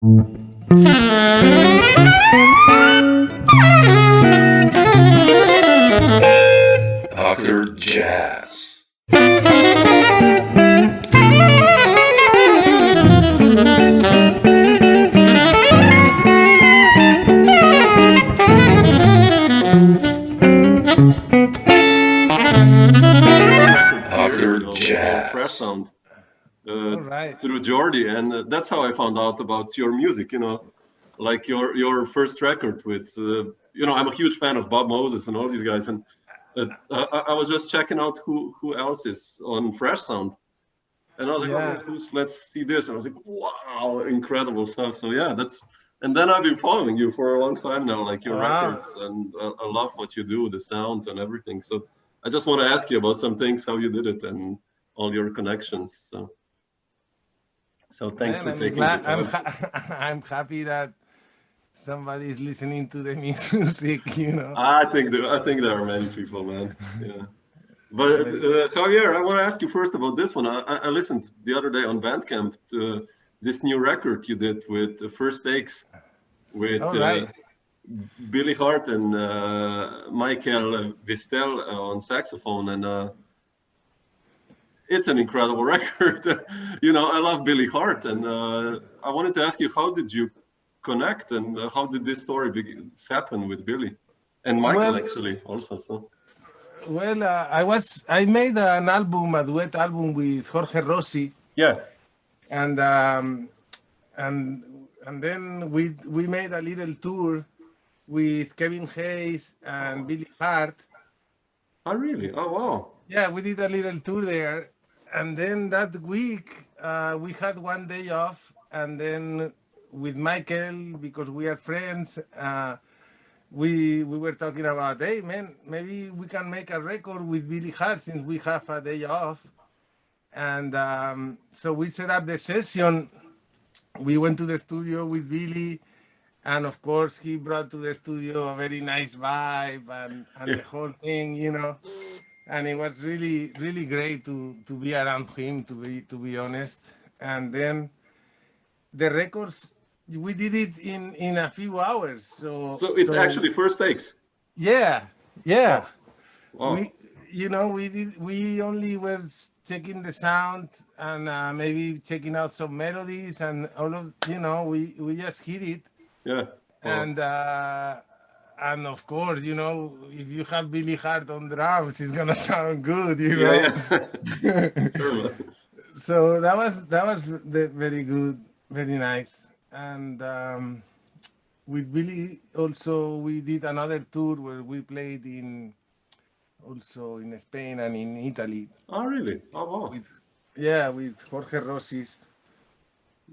Dr. Jazz. Dr. Jazz. Fresh sound right. through Jordi, and that's how I found out about your music. Like your first record with I'm a huge fan of Bob Moses and all these guys, and I was just checking out who else is on Fresh Sound, and I was like, Yeah. oh, let's see this, and I was like, wow, incredible stuff. So yeah, and then I've been following you for a long time now, like your Wow. records, and I love what you do, the sound and everything. So I just want to ask you about some things, how you did it, and all your connections. So thanks for Man, taking the time. I'm happy that somebody is listening to the music, I think there are many people, man. Yeah. But Javier, I want to ask you first about this one. I listened the other day on Bandcamp to this new record you did with the First Takes with All right. Billy Hart and Michael Vistel on saxophone, and it's an incredible record. I love Billy Hart, and I wanted to ask you, how did you connect, and how did this story happen with Billy and Michael, Well- actually, also? So. Well, I made an album, a duet album with Jorge Rossy, Yeah. and then we made a little tour with Kevin Hayes and Billy Hart. Oh, really? Oh, wow. Yeah, we did a little tour there, and then that week we had one day off, and then with Michael, because we are friends, we were talking about, hey man, maybe we can make a record with Billy Hart since we have a day off, and so we set up the session. We went to the studio with Billy, and of course he brought to the studio a very nice vibe and the whole thing, and it was really really great to be around him, to be honest. And then the records, we did it in a few hours. So it's actually First Takes. yeah. Wow. We only were checking the sound and maybe checking out some melodies and all of, we just hit it. Yeah. Wow. And of course, if you have Billy Hart on drums, it's gonna sound good, Yeah. Sure, man. So that was very good, very nice. And with Billy also, we did another tour where we played also in Spain and in Italy. Oh, really? Oh, wow. With Jorge Rossy's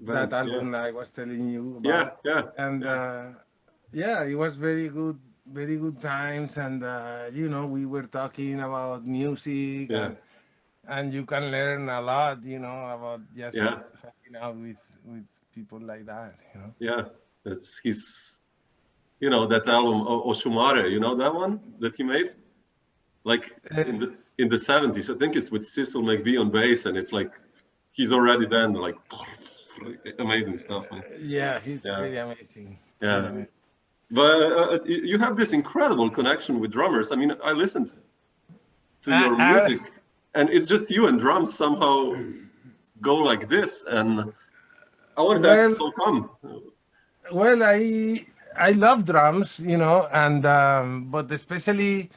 that album I was telling you about. Yeah. And it was very good times. And we were talking about music, Yeah. and you can learn a lot, about just Yeah. hanging out with people like that. Yeah. That's his, that album Oshumare, that one that he made? Like in the 70s, I think it's with Cecil McBee on bass, and it's like he's already then like amazing stuff. Man. Yeah, he's really amazing. Yeah. Really amazing. But you have this incredible connection with drummers. I mean, I listened to your music, and it's just you and drums somehow go like this. And I wanted to ask, how come? Well, I love drums, and but especially,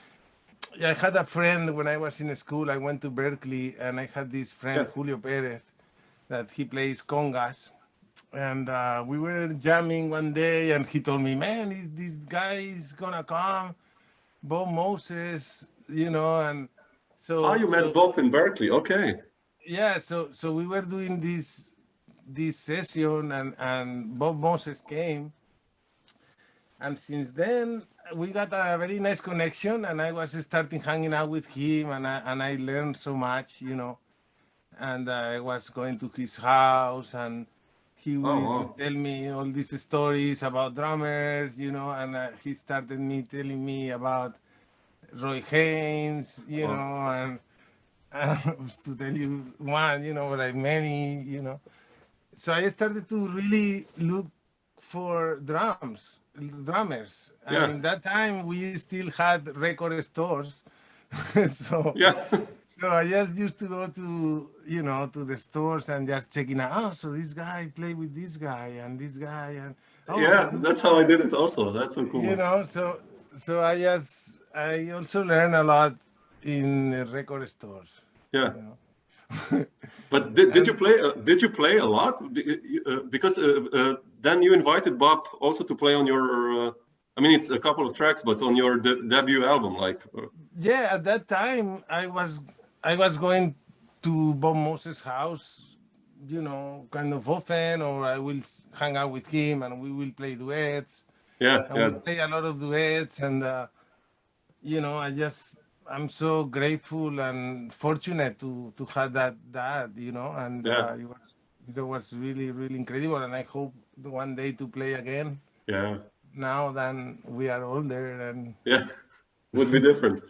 I had a friend when I was in school. I went to Berkeley, and I had this friend, Julio Perez, that he plays congas. And we were jamming one day, and he told me, man, this guy is gonna come, Bob Moses, and so. Oh, you met Bob in Berkeley, okay. Yeah, so we were doing this session, and Bob Moses came, and since then we got a very nice connection, and I was starting hanging out with him, and I learned so much, and I was going to his house, and he would tell me all these stories about drummers, and he started telling me about Roy Haynes, and to tell you one, like many, So I started to really look for drummers. Yeah. And in that time, we still had record stores. so, Yeah. so I just used to go to, to the stores and just checking out, oh, so this guy play with this guy and this guy. And oh, so Yeah, this that's guy, how I did it also. That's so cool. so I also learned a lot in record stores. Yeah. You know? But did you play? Did you play a lot? Because then you invited Bob also to play on your. I mean, it's a couple of tracks, but on your debut album, like. Yeah, at that time I was going to Bob Moses' house, kind of often, or I will hang out with him and we will play duets. Yeah, And we play a lot of duets, and I'm so grateful and fortunate to have that, and it was really, really incredible. And I hope one day to play again. Yeah. Now then we are older and. Yeah, would be different.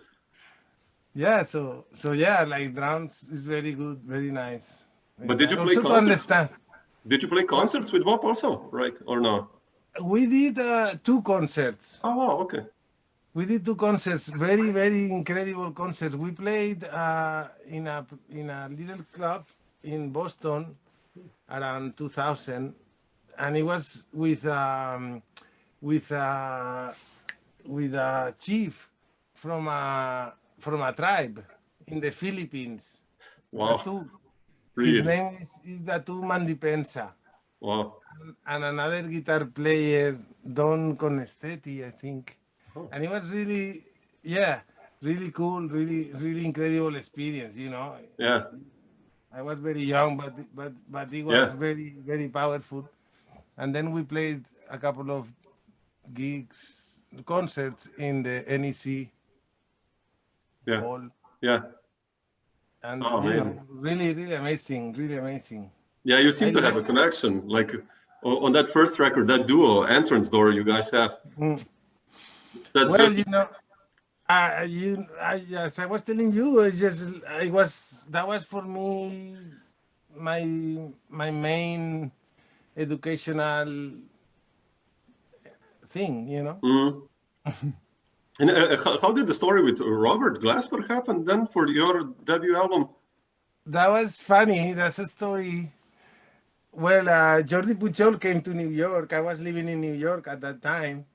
Yeah, so yeah, like drums is very good, very nice. But did you play also concerts? To understand. Did you play concerts with Bob also, right, or no? We did 2 concerts. Oh wow, okay. We did 2 concerts, very, very incredible concerts. We played in a little club in Boston around 2000, and it was with a chief from a tribe in the Philippines. Wow. Datu. Really? His name is Datu Mandipensa. Wow. And another guitar player, Don Conestetti, I think. Oh. And it was really, really cool, really, really incredible experience, Yeah. I was very young, but it was very, very powerful. And then we played a couple of concerts in the NEC hall. Yeah. And amazing. Really, really amazing, really amazing. Yeah, you seem to have a connection, like on that first record, that duo, Entrance Door, you guys have. That's well, just... as I was telling you, that was for me my main educational thing, And how did the story with Robert Glasper happen then for your debut album? That was funny. That's a story. Well, Jordi Pujol came to New York. I was living in New York at that time.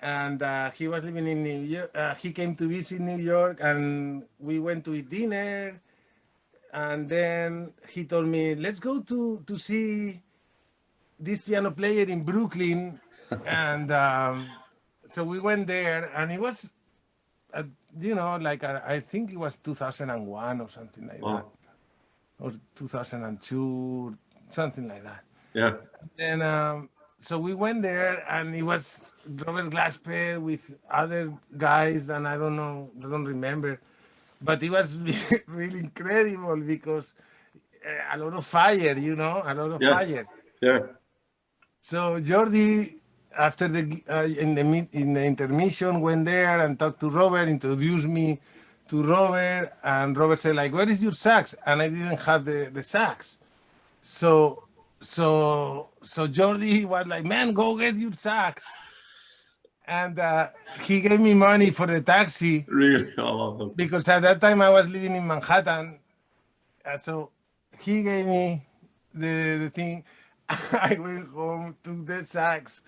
And he was living in New York. He came to visit New York, and we went to eat dinner. And then he told me, let's go to see this piano player in Brooklyn. And so we went there, and it was, I think it was 2001 or something like that. Or 2002, something like that. Yeah. And so we went there, and it was Robert Glasper with other guys that I don't remember. But it was really incredible because a lot of fire, a lot of fire. Yeah. So Jordi, after in the intermission, went there and talked to Robert, introduced me to Robert, and Robert said, like, where is your sax? And I didn't have the sax. So Jordi was like, man, go get your sax. And he gave me money for the taxi. Really? Because at that time I was living in Manhattan. So he gave me the thing. I went home, took the sax,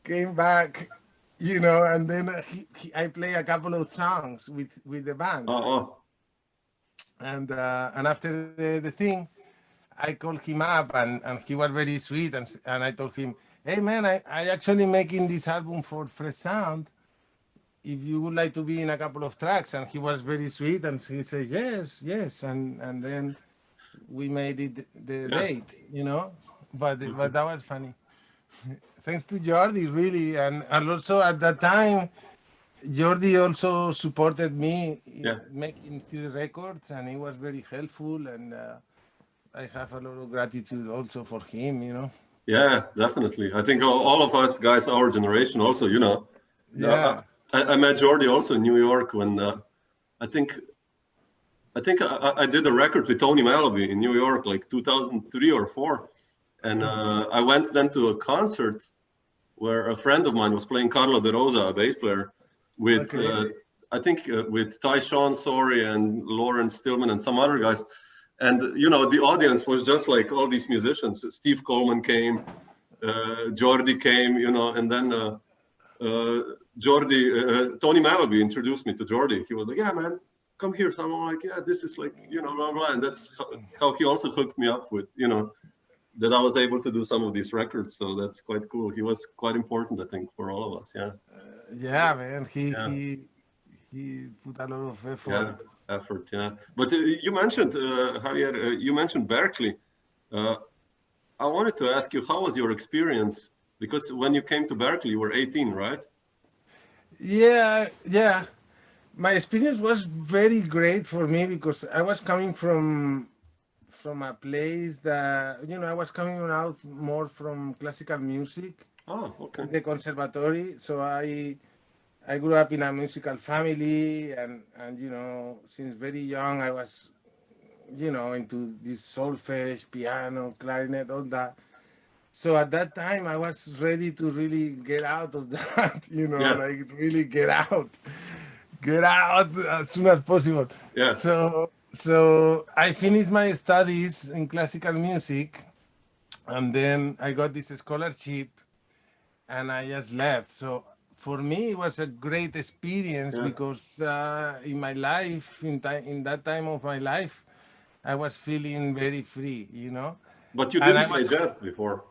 came back, and then I play a couple of songs with the band. And after the thing, I called him up, and he was very sweet, and I told him, hey man, I actually making this album for Fresh Sound. If you would like to be in a couple of tracks. And he was very sweet, and he said yes, and then we made it the date, But that was funny. Thanks to Jordi, really, and also at that time, Jordi also supported me in making 3 records, and he was very helpful, and I have a lot of gratitude also for him, Yeah, definitely. I think all of us guys, our generation also, Yeah. I met Jordi also in New York when I think I did a record with Tony Malaby in New York, like 2003 or 4. And I went then to a concert where a friend of mine was playing Carlo De Rosa, a bass player, with I think with Tyshawn Sorey and Lawrence Stillman and some other guys. And the audience was just like all these musicians. Steve Coleman came, Jordi came, and then Tony Malaby introduced me to Jordi. He was like, "Yeah, man, come here." So I'm like, "Yeah, this is like, blah, blah." And that's how he also hooked me up with, that I was able to do some of these records. So that's quite cool. He was quite important, I think, for all of us. Yeah. Yeah, man. He put a lot of effort. Yeah, effort. Yeah. But you mentioned Javier. You mentioned Berkeley. I wanted to ask you, how was your experience? Because when you came to Berkeley, you were 18, right? Yeah. My experience was very great for me because I was coming from a place that I was coming out more from classical music. Oh, okay. The conservatory. So I grew up in a musical family, and since very young I was into this solfege, piano, clarinet, all that. So at that time I was ready to really get out of that, like really get out as soon as possible. Yeah. So I finished my studies in classical music, and then I got this scholarship, and I just left. So for me, it was a great experience because in my life, in that time of my life, I was feeling very free, But you And didn't play jazz before.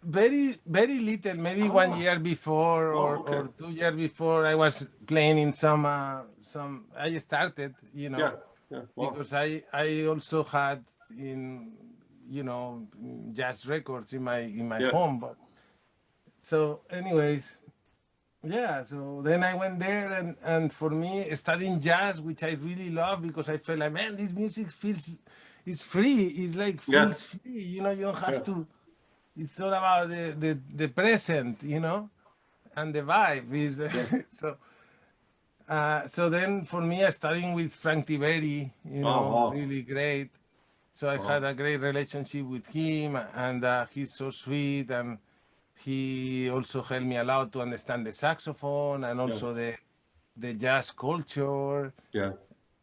Very, very little, maybe 1 year before or 2 years before, I was playing in some. I started, Yeah. Wow. because I also had jazz records in my home. But so, anyways, yeah. So then I went there, and for me, studying jazz, which I really love, because I felt like, man, this music it's free. It's like feels free. You don't have to. It's all about the present, and the vibe is so then for me, studying with Frank Tiberi, really great. So I had a great relationship with him, and he's so sweet, and he also helped me a lot to understand the saxophone and also the jazz culture. Yeah.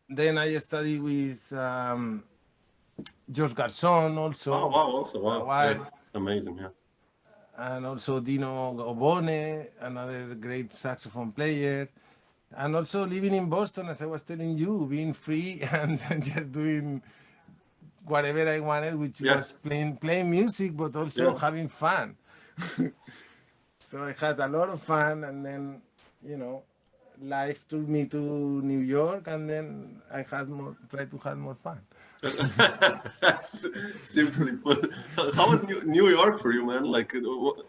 Then I studied with George Garçon also. Oh, wow. Also, wow. Yeah. Amazing. Yeah. And also Dino Obone, another great saxophone player. And also living in Boston, as I was telling you, being free and just doing whatever I wanted, which was playing music, but also having fun. So I had a lot of fun, and then, life took me to New York, and then I tried to have more fun. Simply put, how was New York for you, man? Like,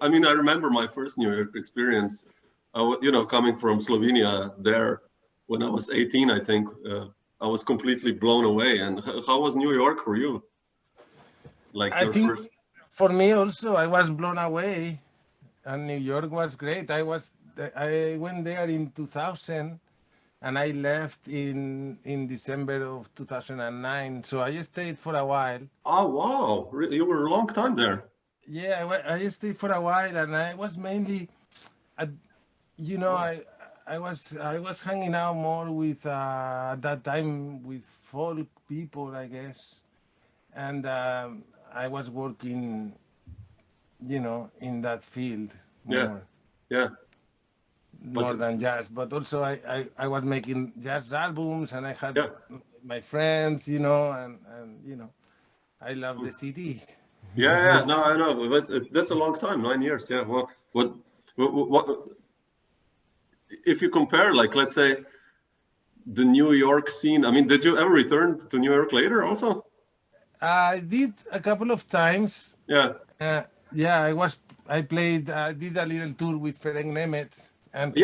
I mean, I remember my first New York experience. Coming from Slovenia there when I was 18, I think I was completely blown away. And how was New York for you? Like I think for me also, I was blown away, and New York was great. I went there in 2000. And I left in December of 2009. So I stayed for a while. Oh, wow. Really? You were a long time there. Yeah, I stayed for a while, and I was mainly, I was hanging out more with, at that time, with folk people, I guess. And I was working, in that field more. Yeah. More than jazz, but also I was making jazz albums, and I had my friends, and I love the city. Yeah, no, I know, but that's a long time, 9 years. Yeah, well, what if you compare, like, let's say, the New York scene? I mean, did you ever return to New York later also? I did a couple of times. Yeah. I did a little tour with Ferenc Nemeth. And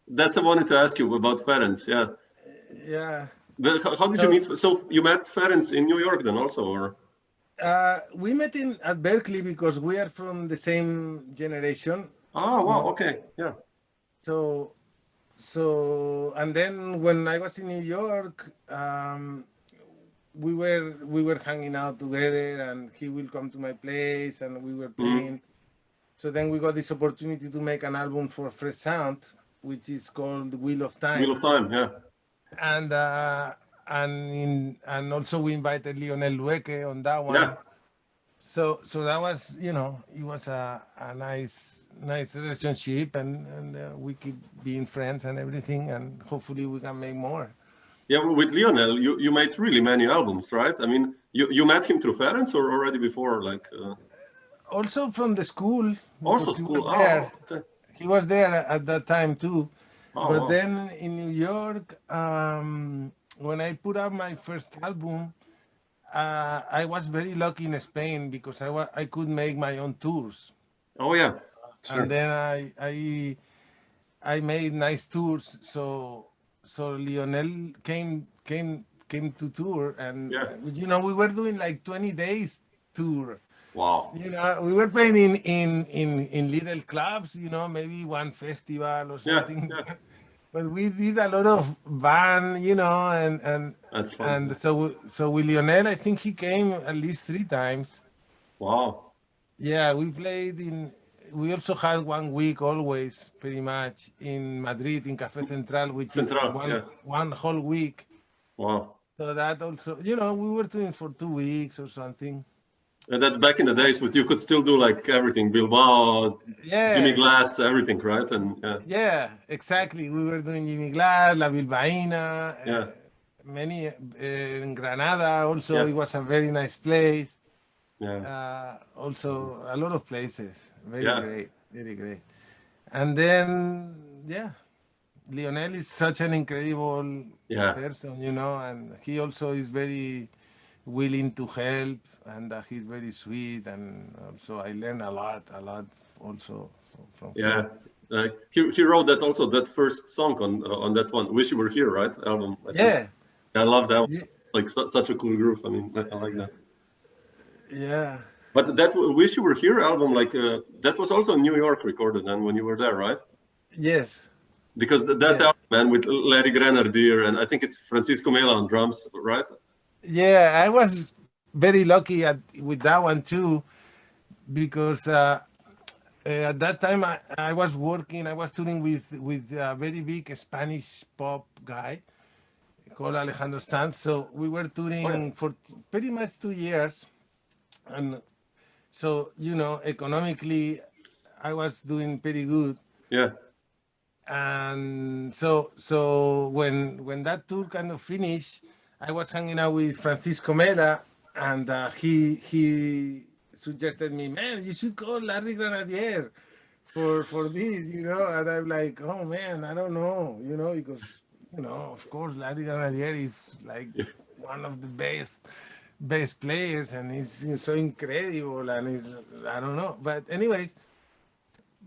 that's I wanted to ask you about Ferenc. Yeah. But how did you meet? So you met Ferenc in New York then also, or? We met at Berkeley because we are from the same generation. Oh wow! Okay, yeah. So, and then when I was in New York, we were hanging out together, and he will come to my place, and we were playing. So then we got this opportunity to make an album for Fresh Sound, which is called Wheel of Time. Wheel of Time, yeah. And also we invited Lionel Loueke on that one. Yeah. So that was, it was a nice relationship, and we keep being friends and everything, and hopefully we can make more. Yeah, with Lionel, you made really many albums, right? I mean, you met him through Ferenc or already before, like? Also from the school. Also because he school. was there. Oh, okay. He was there at that time too. Oh, But wow. then in New York, when I put out my first album, I was very lucky in Spain because I could make my own tours. Oh, yeah. Sure. And then I made nice tours. So Lionel came to tour, and Yeah. we were doing like 20 days tour. Wow. We were playing in little clubs, maybe one festival or something. Yeah. But we did a lot of band, and That's fun. and so with Lionel, I think he came at least 3 times. Wow. Yeah, we also had 1 week always, pretty much, in Madrid, in Café Central, which Central, is one whole week. Wow. So that also, we were doing for 2 weeks or something. And that's back in the days, but you could still do like everything, Bilbao, Yeah. Jimmy Glass, everything, right? And Yeah, exactly. We were doing Jimmy Glass, La Bilbaína, Yeah. many in Granada. Also, Yeah. it was a very nice place. yeah, Also, a lot of places. Very Yeah. great, very great. And then, Lionel is such an incredible Yeah. person, and he also is very willing to help, and he's very sweet, and also I learned a lot also from him. yeah. Like he wrote that first song on that one, "Wish You Were Here," right? Album. I think. Yeah. I love that one. Yeah. Like such a cool groove. I mean, I like that. Yeah. But that "Wish You Were Here" album, like that was also in New York recorded, and when you were there, right? Yes. Because that Yeah. album, man, with Larry Grenadier, and I think it's Francisco Mela on drums, right? Yeah, I was very lucky with that one too, because at that time I was touring with a very big Spanish pop guy called Alejandro Sanz. So we were touring for pretty much 2 years, and so economically I was doing pretty good. Yeah. And so when that tour kind of finished, I was hanging out with Francisco Mela, and he suggested me, man, you should call Larry Grenadier for this, and I'm like, oh man, I don't know, because of course Larry Grenadier is like one of the best players, and he's so incredible, and I don't know, but anyways,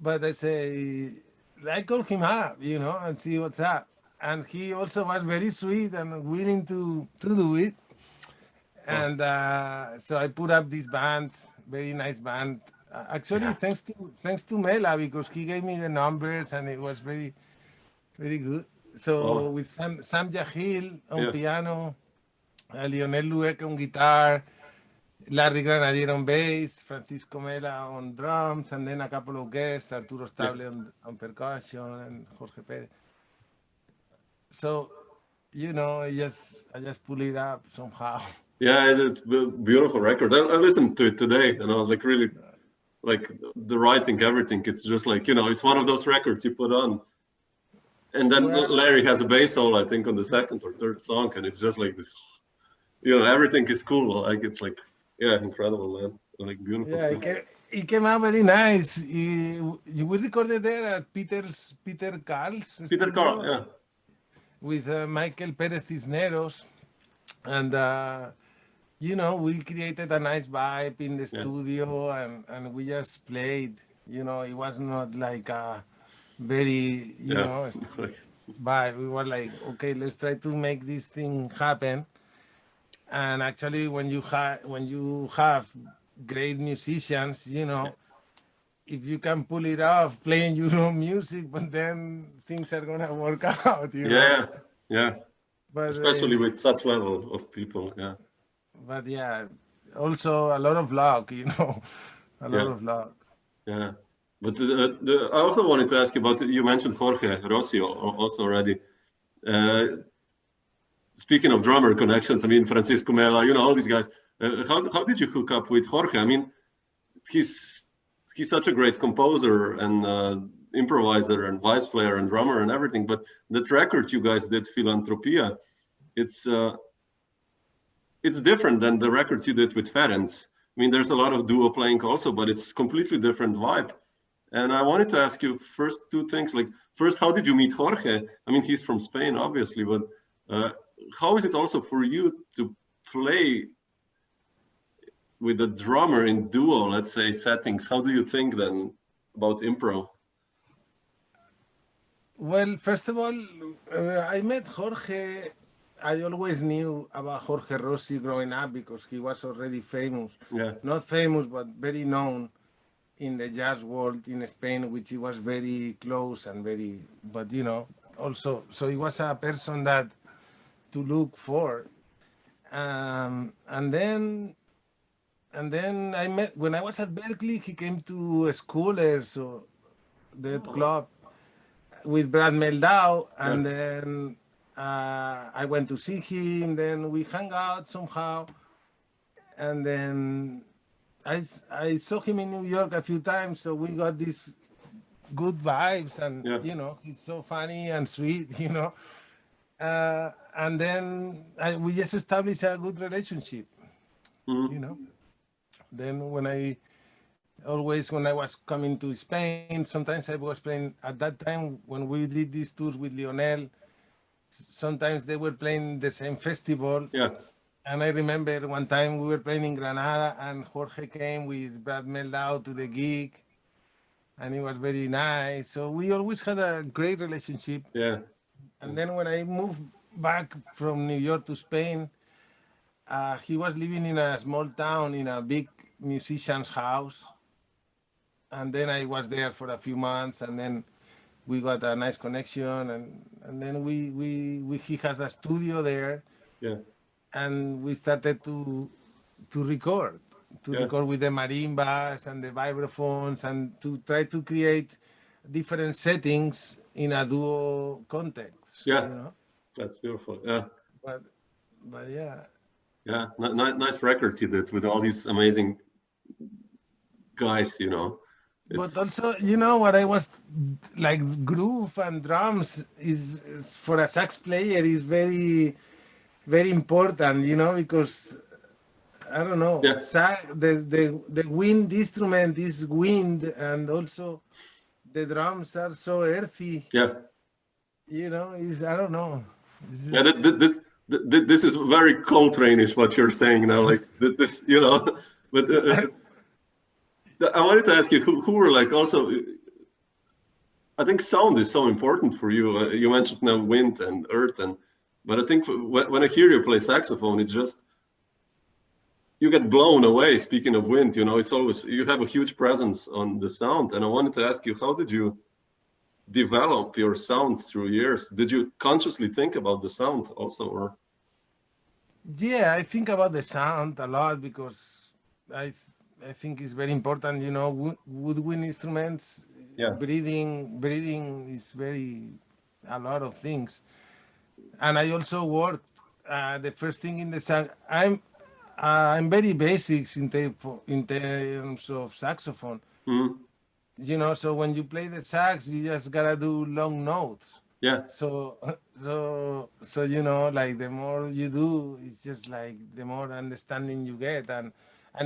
but I call him up, and see what's up. And he also was very sweet and willing to do it. And so I put up this band, very nice band. Actually, thanks to Mela, because he gave me the numbers, and it was very, very good. So with Sam Yahel on piano, Lionel Loueke on guitar, Larry Grenadier on bass, Francisco Mela on drums, and then a couple of guests, Arturo Stable on percussion, and Jorge Perez. So, I just pull it up somehow. Yeah, it's a beautiful record. I listened to it today, and I was like, really, like the writing, everything. It's just like, it's one of those records you put on. And then Larry has a bass solo, I think, on the second or third song, and it's just like this, everything is cool. Like, it's like, incredible, man. Like, beautiful stuff. It came out very nice. We recorded there at Peter Carl's. Peter Carl, yeah. With Michael Perez Cisneros, and we created a nice vibe in the studio, and we just played. It was not like a very vibe. We were like, okay, let's try to make this thing happen. And actually, when you have great musicians, if you can pull it off playing your own music, but then things are gonna work out. Yeah. But especially with such level of people, But also a lot of luck, a lot of luck. Yeah. But I also wanted to ask you about, you mentioned Jorge Rossy also already. Speaking of drummer connections, I mean, Francisco Mela, all these guys. How did you hook up with Jorge? I mean, he's such a great composer and improviser and vice player and drummer and everything. But that record you guys did, Filantropia, it's different than the records you did with Ferenc. I mean, there's a lot of duo playing also, but it's completely different vibe. And I wanted to ask you first two things. Like, first, how did you meet Jorge? I mean, he's from Spain, obviously, but how is it also for you to play with a drummer in duo, let's say, settings? How do you think then about improv? Well, first of all, I met Jorge. I always knew about Jorge Rossy growing up because he was already famous. Yeah. Not famous, but very known in the jazz world in Spain, which he was very close and but also, so he was a person that to look for. And then I met, when I was at Berkeley, he came to Schoolers, so that club with Brad Meldau, and then I went to see him, then we hung out somehow, and then I saw him in New York a few times, so we got these good vibes, and he's so funny and sweet, and then we just established a good relationship, Then when I was coming to Spain, sometimes I was playing at that time when we did these tours with Lionel. Sometimes they were playing the same festival. Yeah. And I remember one time we were playing in Granada and Jorge came with Brad Meldau to the gig and it was very nice. So we always had a great relationship. Yeah. And then when I moved back from New York to Spain, he was living in a small town in a big musician's house. And then I was there for a few months and then we got a nice connection and then he has a studio there. Yeah. And we started to record with the marimbas and the vibraphones and to try to create different settings in a duo context. Yeah, that's beautiful. Yeah, but yeah. Yeah, nice record you did with all these amazing guys. But also, what I was like, groove and drums is for a sax player is very, very important, because I don't know. Yeah. The wind instrument is wind, and also the drums are so earthy. Yeah. I don't know. Yeah, this is very Coltrane-ish what you're saying now. Like this, But I wanted to ask you who were like also. I think sound is so important for you. You mentioned now wind and earth but I think when I hear you play saxophone, it's just, you get blown away. Speaking of wind, it's always, you have a huge presence on the sound. And I wanted to ask you, how did you develop your sound through years? Did you consciously think about the sound also, or? Yeah, I think about the sound a lot because I think it's very important, woodwind instruments, breathing is a lot of things. And I also worked the first thing in the sax. I'm very basics in terms of saxophone. Mm-hmm. So when you play the sax, you just gotta do long notes. Yeah. So like the more you do, it's just like the more understanding you get. And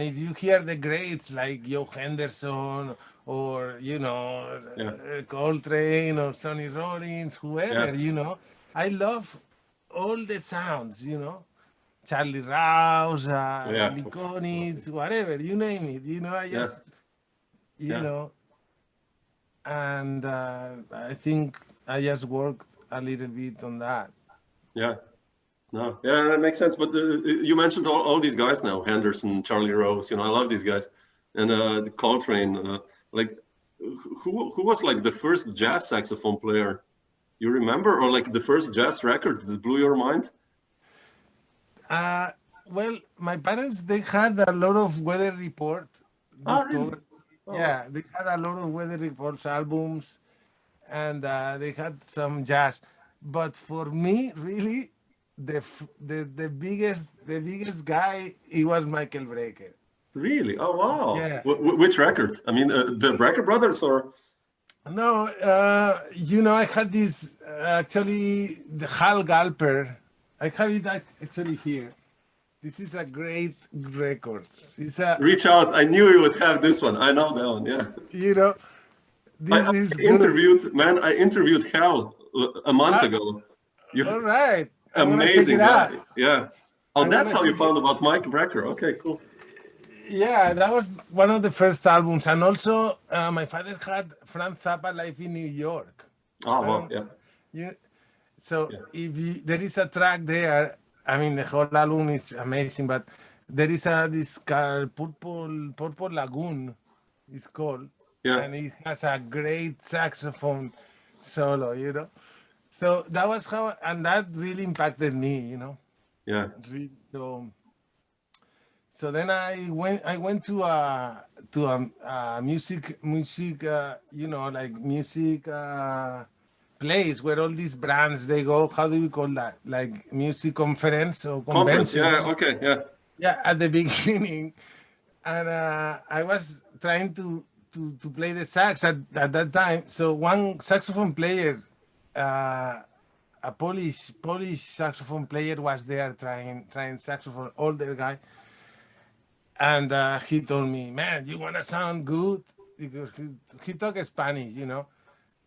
if you hear the greats like Joe Henderson or Coltrane or Sonny Rollins, whoever, I love all the sounds, Charlie Rouse, Lee Konitz, whatever, you name it, I just, and I think I just worked a little bit on that. Yeah. No, yeah, that makes sense. But you mentioned all these guys now, Henderson, Charlie Rose, I love these guys. And the Coltrane, like, who was like the first jazz saxophone player you remember, or like the first jazz record that blew your mind? Well, my parents, they had a lot of Weather Report. Oh, really? Oh, Yeah, they had a lot of weather reports albums, and they had some jazz. But for me, really, the biggest guy, he was Michael Brecker. really? Oh, wow. Yeah. Which record? I mean, the Brecker Brothers, or? No, I had this actually the Hal Galper. I have it actually here. This is a great record. It's a, Reach Out. I knew you would have this one. I know that one. Yeah. you know, this I is good. interviewed, man. I interviewed Hal a month Uh, ago. You all right, I'm gonna check amazing it out. guy. Yeah. Oh, I'm that's gonna how you check it. found about Mike Brecker. Okay, cool. Yeah, that was one of the first albums, and also my father had Frank Zappa live in New York. Oh, I wow. don't, Yeah. you, so Yeah. there is a track there. I mean, the whole album is amazing, but there is this Purple Lagoon, it's called, Yeah. and it has a great saxophone solo. So that was how, and that really impacted me. Yeah. So then I went to a music like music place where all these brands they go. How do you call that? Like music conference or Conference. Yeah. convention? Okay. Yeah. Yeah, at the beginning, and I was trying to play the sax at that time. So one saxophone player, a Polish saxophone player, was there trying saxophone, older guy. And he told me, "Man, you wanna sound good?" Because he talked Spanish.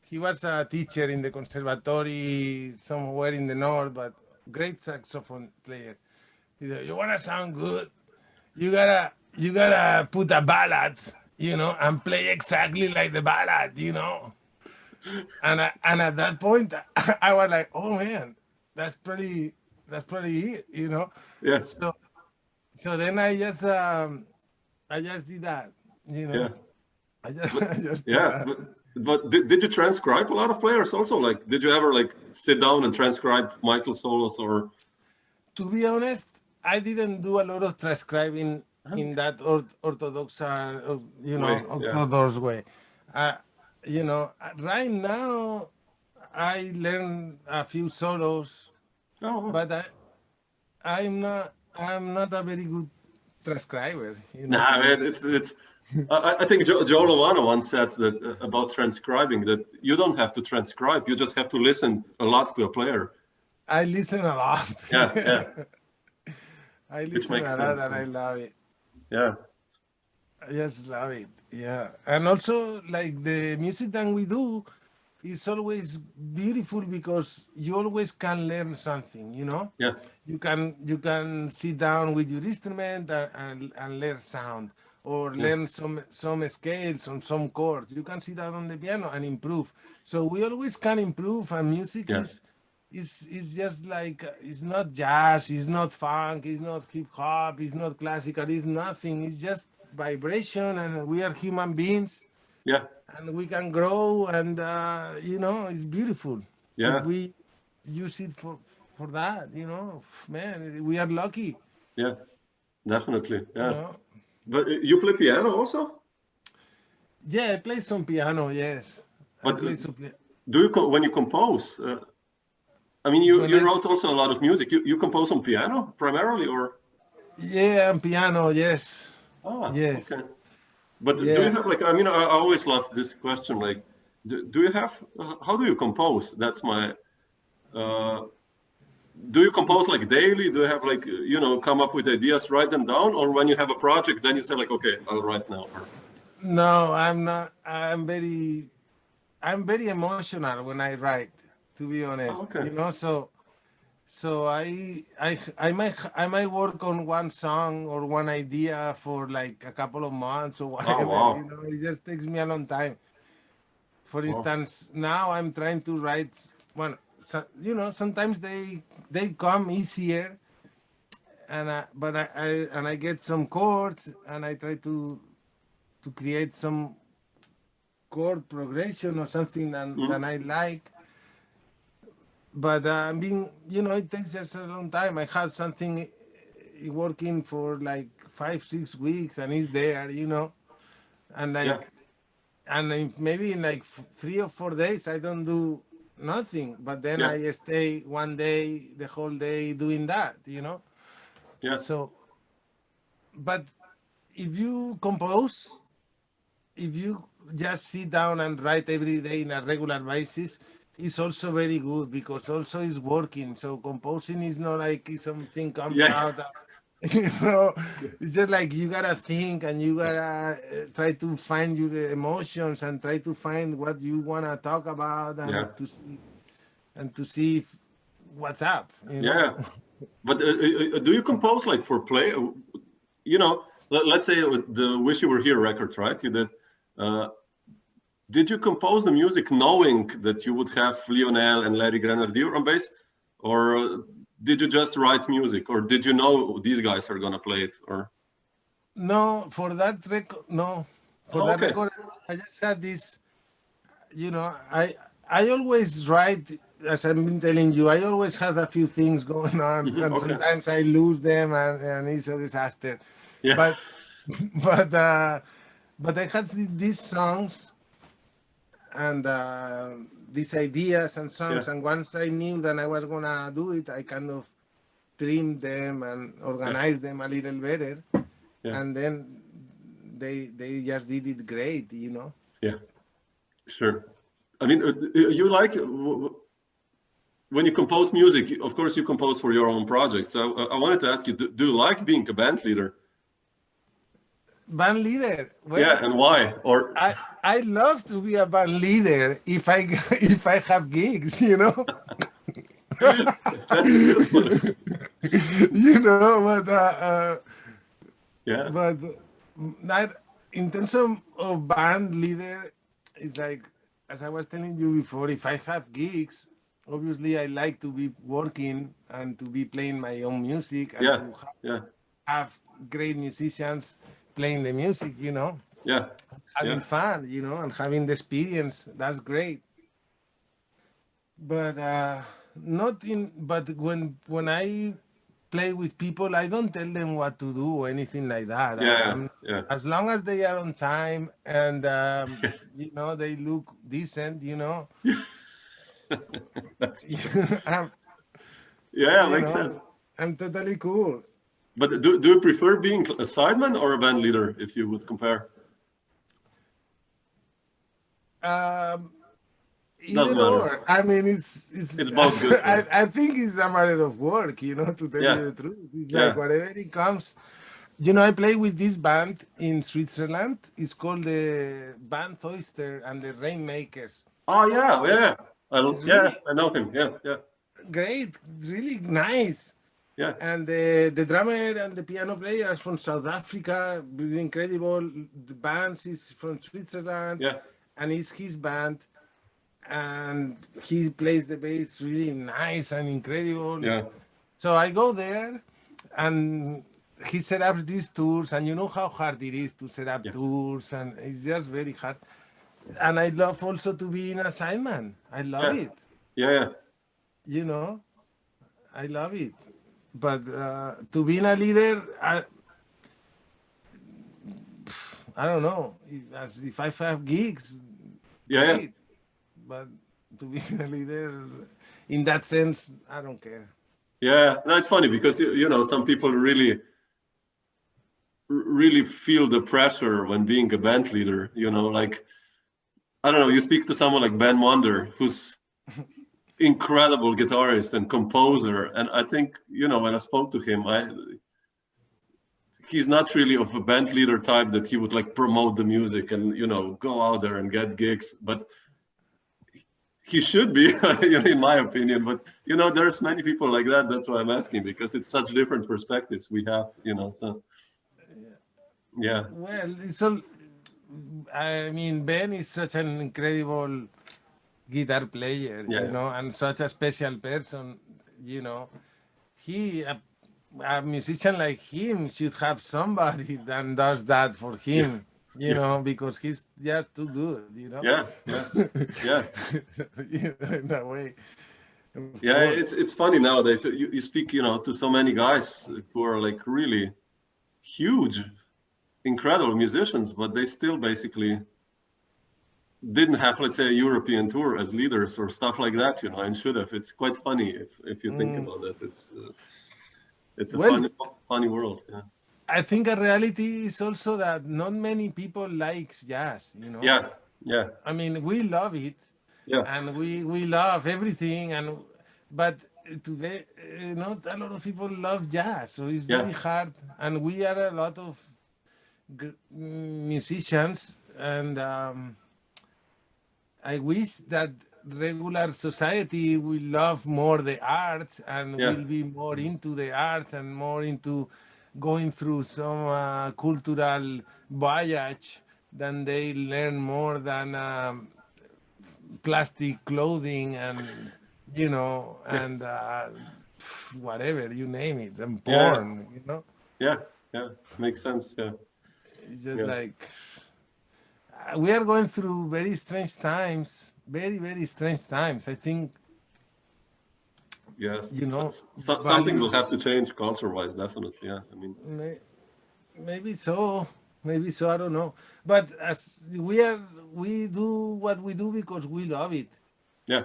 He was a teacher in the conservatory somewhere in the north, but great saxophone player. He said, "You wanna sound good? You gotta put a ballad, and play exactly like the ballad." And at that point, I was like, "Oh man, that's pretty it." Yeah. So so then I just did that, you Yeah. know. I just, I just did Yeah. that. But did you transcribe a lot of players also? Like, did you ever like sit down and transcribe Michael solos or? To be honest, I didn't do a lot of transcribing in Okay. that orthodox, Way. Yeah. orthodox way. Uh, right now I learn a few solos, Oh. but I'm not a very good transcriber. Nah, man, it's. I think Joe Lovano once said that about transcribing that you don't have to transcribe, you just have to listen a lot to a player. I listen a lot. Yeah, yeah, I which listen makes a lot sense. and I love it. Yeah, I just love it. Yeah. And also, like the music that we do is always beautiful because you always can learn something. yeah, You can sit down with your instrument and learn sound or yeah, learn some scales on some chords. You can sit down on the piano and improve. So we always can improve, and music yeah, is just like it's not jazz, it's not funk, it's not hip hop, it's not classical, it's nothing. It's just vibration, and we are human beings, yeah, and we can grow, and it's beautiful if yeah, we use it for that. Man, we are lucky. yeah, definitely. You Yeah. know. But you play piano also? Yeah, I play some piano. Yes, I But play some piano. do you when you compose? I mean, When you I wrote also a lot of music. You compose on piano primarily, or? Yeah, and piano. Yes, Ah, yes, okay. But do you yeah. have like, I mean, I always love this question. Like, do you have, how do you compose? That's my, uh, do you compose like daily? Do you have like, come up with ideas, write them down? Or when you have a project, then you say like, okay, I'll write now. No, I'm not. I'm very emotional when I write. To be Oh, honest, okay. so I might work on one song or one idea for like a couple of months or Oh, whatever. wow. It just takes me a long time. For Wow. instance, now I'm trying to write. Well, sometimes they come easier, but I get some chords and I try to create some chord progression or something that Mhm. I like. But it takes just a long time. I had something working for like 5, 6 weeks, and it's there. and Yeah. maybe in like 3 or 4 days I don't do nothing, but then Yeah. I stay one day, the whole day doing that, Yeah. So, but if you compose, if you just sit down and write every day in a regular basis, it's also very good because also it's working. So composing is not like if something comes Yeah. out, you know, it's just like you gotta think and you gotta try to find your emotions and try to find what you wanna talk about Yeah. and to see if, what's up, Yeah. But do you compose like for play? Let's say with the "Wish You Were Here" record, right? You did. Uh, did you compose the music knowing that you would have Lionel and Larry Grenadier on bass, or did you just write music, or did you know these guys are gonna play it? Or No, for that record, no, for oh, that okay, record, I just had this. I always write, as I've been telling you, I always have a few things going on, and okay, sometimes I lose them, and it's a disaster. yeah, But but uh, but I had these songs and these ideas and yeah, songs, and once I knew that I was gonna do it, I kind of trimmed them and yeah, organized them a little better, yeah, and then they just did it great. yeah, sure. I mean, you like when you compose music. Of course, you compose for your own projects. So I wanted to ask you, do you like being a band leader? Band leader. Yeah, Well, and why? Or I love to be a band leader if I if I have gigs. that's beautiful. But Yeah, but not in terms of band leader, it's like, as I was telling you before, if I have gigs, obviously I like to be working and to be playing my own music and yeah, to yeah, have great musicians playing the music, yeah, having yeah, fun, and having the experience. That's great. But not in. But when I play with people, I don't tell them what to do or anything like that. yeah, I'm yeah. as long as they are on time and they look decent. That's I'm, yeah, you makes know, sense. I'm totally cool. But do you prefer being a sideman or a band leader if you would compare? Um, Doesn't Either matter. or. I mean, it's. It's both good, right? I think it's a matter of work, to tell Yeah, you the truth. It's like yeah. whatever it comes. I play with this band in Switzerland. It's called the Band Oyster and the Rainmakers. Oh yeah, yeah. It's Yeah, really I know him. Yeah, yeah, great, really nice. yeah, And the drummer and the piano player is from South Africa, really incredible. The band is from Switzerland, yeah, and it's his band. And he plays the bass really nice and incredible. yeah, So I go there, and he set up these tours, and you know how hard it is to set up yeah, tours, and it's just very hard. And I love also to be in assignment. I love yeah, it. yeah, yeah. You know, I love it. But to be a leader, I don't know. If I have gigs, Yeah, yeah. great. But to be a leader, in that sense, I don't care. Yeah, no, it's funny because some people really feel the pressure when being a band leader. Like I don't know, you speak to someone like Ben Wonder, who's incredible guitarist and composer, and I think when I spoke to him, he's not really of a band leader type that he would like promote the music and go out there and get gigs, but he should be, in my opinion. But there's many people like that. That's why I'm asking, because it's such different perspectives we have. So yeah, Well, it's all. I mean, Ben is such an incredible guitar player, yeah, and such a special person. You know, he a musician like him should have somebody that does that for yeah, him. yeah, Because he's just too good. yeah, yeah, yeah. In a way, of Yeah, course. it's funny nowadays. You speak, to so many guys who are like really huge, incredible musicians, but they still basically didn't have, let's say, a European tour as leaders or stuff like that, and should have. It's quite funny if you think about it. It's a Well, funny world. Yeah. I think a reality is also that not many people likes jazz, Yeah. Yeah. I mean, we love it Yeah. and we love everything, but today not a lot of people love jazz, so it's Yeah. very hard. And we are a lot of musicians, and I wish that regular society will love more the arts and Yeah. will be more into the arts and more into going through some cultural voyage than they learn more than plastic clothing and and whatever you name it, and Yeah. porn. Yeah. Yeah. Makes sense. Yeah. It's just Yeah. like we are going through very strange times, very, very strange times. I think, Yes. Something will values, have to change culture-wise, definitely. Yeah. I mean. maybe so, maybe so. I don't know. But as we do what we do because we love it, Yeah.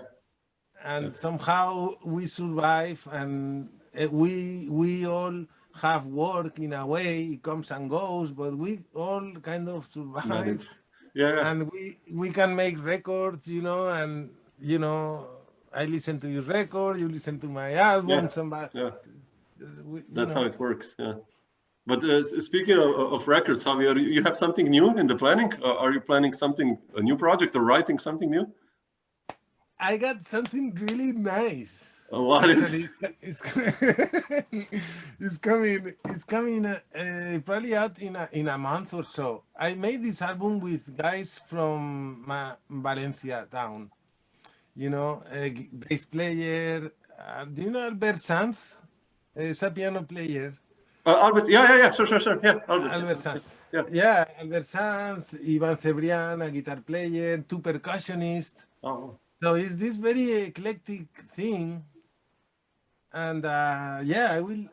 and somehow we survive, and we all have work in a way. It comes and goes, but we all kind of survive. Manage. Yeah. And we can make records, and I listen to your record, you listen to my album, somebody, Yeah. we, That's how it works. Yeah. But speaking of records, Javier, you have something new in the planning? Are you planning a new project, or writing something new? I got something really nice. What is Actually, it? it's coming probably out in a month or so. I made this album with guys from Valencia town. A bass player. Do you know Albert Sanz? He's a piano player. Albert, yeah, sure, yeah, Albert Sanz. Yeah. Yeah, Albert Sanz, Ivan Cebrian, a guitar player, two percussionists. Oh. So it's this very eclectic thing. And yeah, I will.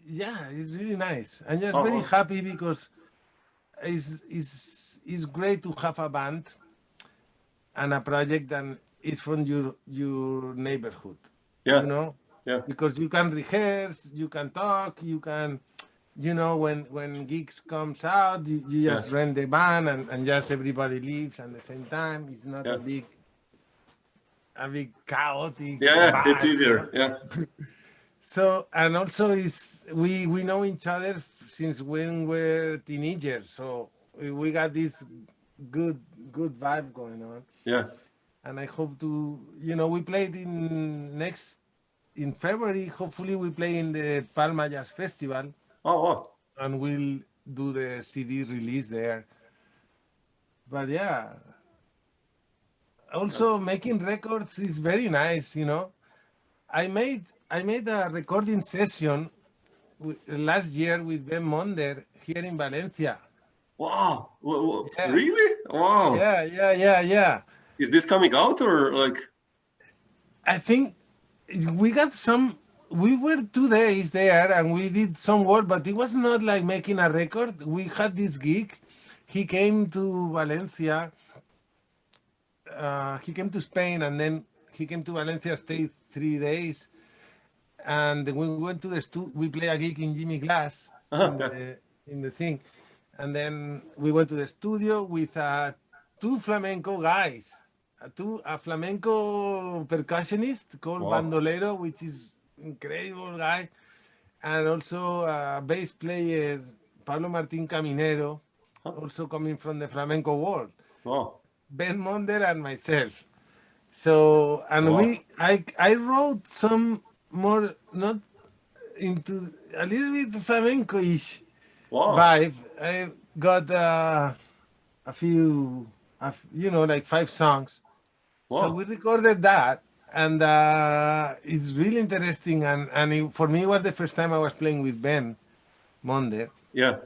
Yeah, it's really nice. I'm just very happy because it's great to have a band and a project that is from your neighborhood. Yeah. Yeah. Because you can rehearse, you can talk, you can, when gigs comes out, you just rent the band and just everybody leaves at the same time. It's not a big chaotic. Yeah, band, it's easier. Yeah. So, and also we know each other since when we're teenagers. So we got this good vibe going on. Yeah. And I hope to, we played in February. Hopefully we play in the Palma Jazz Festival. Oh. And we'll do the CD release there. But yeah, also making records is very nice. I made a recording session last year with Ben Monder here in Valencia. Wow. Yeah. Really? Wow. Yeah. Is this coming out, or like? I think we got some. We were 2 days there and we did some work, but it was not like making a record. We had this gig. He came to Valencia. He came to Spain, and then he came to Valencia, stayed 3 days. And we went to the studio. We play a gig in Jimmy Glass in the thing, and then we went to the studio with two flamenco guys, a flamenco percussionist called Bandolero, which is incredible guy, and also a bass player, Pablo Martín Caminero, also coming from the flamenco world. Wow. Ben Monder and myself. So, and I wrote some more, not into a little bit flamenco-ish vibe. I got a few, like 5 songs. So we recorded that, and it's really interesting. And for me, it was the first time I was playing with Ben Monder. Yeah.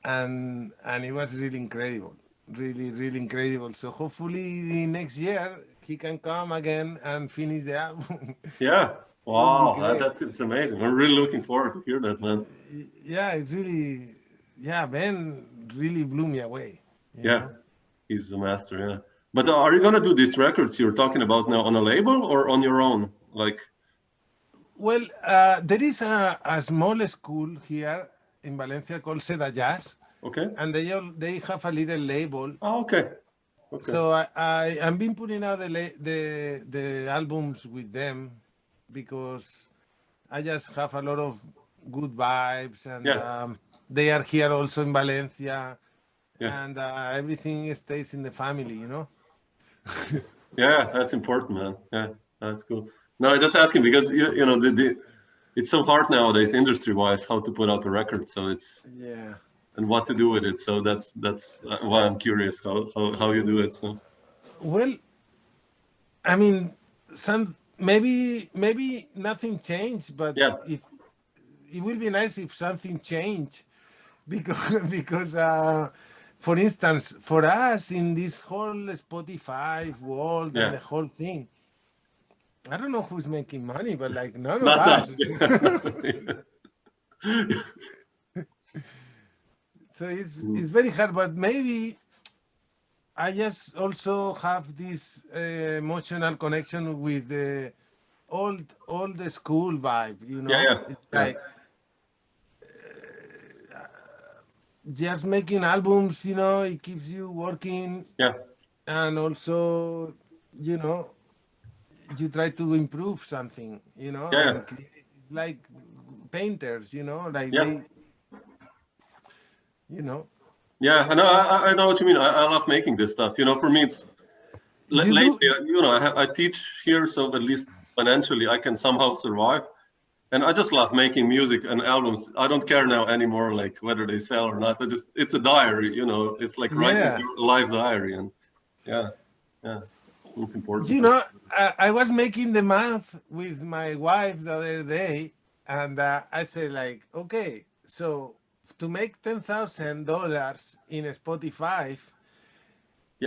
And it was really incredible. Really, really incredible. So hopefully next year he can come again and finish the album. Yeah. Wow, that's amazing. I'm really looking forward to hear that, man. Yeah, it's really, Ben really blew me away. Yeah, he's the master. Yeah. But are you gonna do these records you're talking about now on a label or on your own? Like, Well, there is a small school here in Valencia called Seda Jazz, okay. and they have a little label. Oh, okay. Okay. So I've been putting out the albums with them because I just have a lot of good vibes, and they are here also in Valencia, and everything stays in the family, you know. Yeah, that's important, man. Yeah, that's cool. No, I'm just asking because you know it's so hard nowadays, industry-wise, how to put out a record. So it's and what to do with it. So that's why I'm curious how you do it. So well, I mean, maybe nothing changed, but if it will be nice if something changed, because for instance, for us in this whole Spotify world and the whole thing, I don't know who's making money, but like none of us. So it's very hard, but maybe I just also have this emotional connection with the old school vibe, you know. It's like just making albums, you know, it keeps you working. And also, you know, you try to improve something, you know. Like painters, you know, like they, you know. Yeah, I know what you mean. I love making this stuff. You know, for me, it's lately, you know, I teach here, so at least financially I can somehow survive. And I just love making music and albums. I don't care now anymore, like whether they sell or not. It's a diary, you know. It's like writing your life diary, and it's important. You know, I was making the math with my wife the other day, and I said, like, okay, so to make $10,000 in Spotify,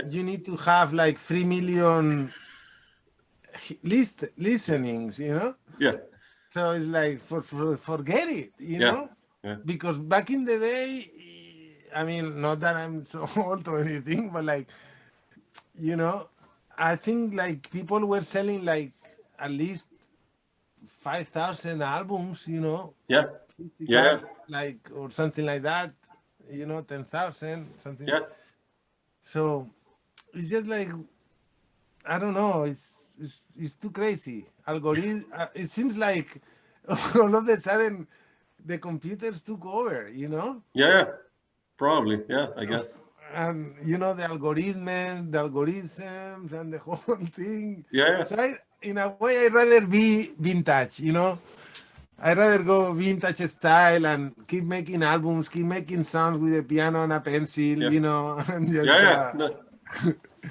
you need to have like 3 million listenings, you know? Yeah. So it's like, forget it, you know? Because back in the day, I mean, not that I'm so old or anything, but like, you know, I think like people were selling like at least 5,000 albums, you know? Like, or something like that, you know, 10,000, something. So it's just like, I don't know, it's too crazy. Algorithm, it seems like all of a sudden the computers took over, you know? Probably, I guess. And you know, the algorithms and the whole thing. So in a way, I'd rather be vintage, you know? I'd rather go vintage style and keep making albums, keep making songs with a piano and a pencil, you know? And just, No.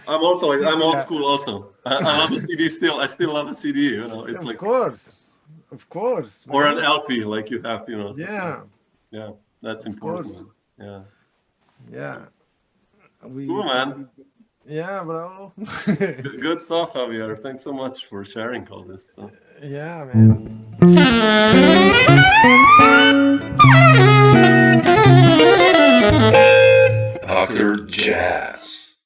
I'm old school also. I love a CD still. I still love a CD, you know? It's of course. Or an LP like you have, you know? Yeah, that's important. Cool, man. Yeah, bro. Good stuff, Javier. Thanks so much for sharing all this. Yeah, man. Dr. Jazz.